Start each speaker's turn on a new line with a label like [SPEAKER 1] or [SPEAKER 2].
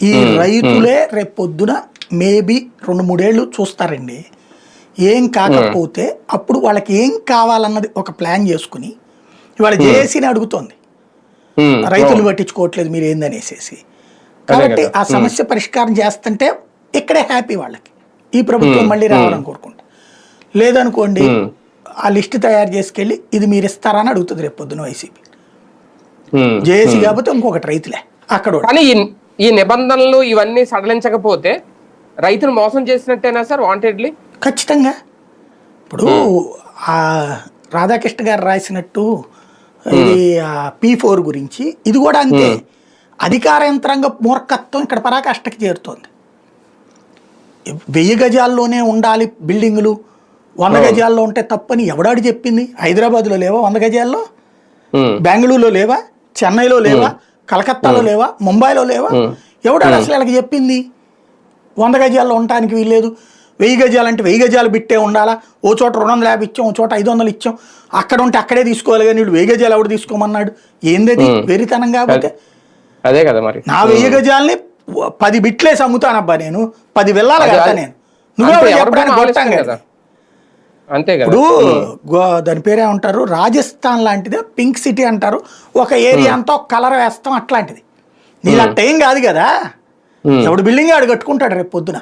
[SPEAKER 1] ఈ రైతులే రేపు పొద్దున మేబీ 2-3 ఏళ్ళు చూస్తారండి. ఏం కాకపోతే అప్పుడు వాళ్ళకి ఏం కావాలన్నది ఒక ప్లాన్ చేసుకుని ఇవాళ జేఏసీని అడుగుతోంది, రైతులు పట్టించుకోవట్లేదు మీరు ఏందనేసేసి. కాబట్టి ఆ సమస్య పరిష్కారం చేస్తుంటే ఇక్కడే హ్యాపీ వాళ్ళకి, ఈ ప్రభుత్వం మళ్ళీ రావాలని కోరుకుంటా. లేదనుకోండి ఆ లిస్ట్ తయారు చేసుకెళ్ళి ఇది మీరు ఇస్తారా అని అడుగుతుంది రేపు పొద్దున వైసీపీ. జేఏసీ కాకపోతే ఇంకొకటి రైతులే అక్కడ.
[SPEAKER 2] కానీ ఈ నిబంధనలు ఇవన్నీ సడలించకపోతే రైతులు మోసం చేసినట్టేనా సార్ వాంటెడ్లీ?
[SPEAKER 1] ఖచ్చితంగా. ఇప్పుడు ఆ రాధాకృష్ణ గారు రాసినట్టు ఇది P4 గురించి ఇది కూడా అంతే. అధికార యంత్రాంగ మూర్ఖత్వం ఇక్కడ పరాకాష్ఠకి చేరుతోంది. 1000 గజాల్లోనే ఉండాలి బిల్డింగులు, 100 గజాల్లో ఉంటే తప్పని ఎవడాడు చెప్పింది? హైదరాబాద్లో లేవా 100 గజాల్లో? బెంగళూరులో లేవా? చెన్నైలో లేవా? కలకత్తాలో లేవా? ముంబైలో లేవా? ఎవడాడు అసలు వీళ్ళకి చెప్పింది 100 గజాల్లో ఉండటానికి వీల్లేదు? 1000 గజాలు అంటే 1000 గజాలు బిట్టే ఉండాలా? ఓ చోట 250 ఇచ్చాం, ఓ చోట 500 ఇచ్చాం, అక్కడ ఉంటే అక్కడే తీసుకోవాలి కానీ వీడు 1000 గజాలు ఎవడు తీసుకోమన్నాడు? ఏందది వెరితనం? కాకపోతే
[SPEAKER 2] అదే కదా మరి.
[SPEAKER 1] నా 1000 గజాలని 10 బిట్లేసి అమ్ముతానబ్బా, నేను 10 వెళ్ళాలి కదా నేను. నువ్వే చెప్పడానికి కొట్టాం కదా.
[SPEAKER 2] అంతే కదా.
[SPEAKER 1] ఇప్పుడు దాని పేరేమంటారు, రాజస్థాన్ లాంటిదే పింక్ సిటీ అంటారు, ఒక ఏరియా అంతా ఒక కలర్ వేస్తాం అట్లాంటిది. నీళ్ళ టైం కాదు కదా, ఎవడు బిల్డింగ్ ఆడు కట్టుకుంటాడు రేపు పొద్దున.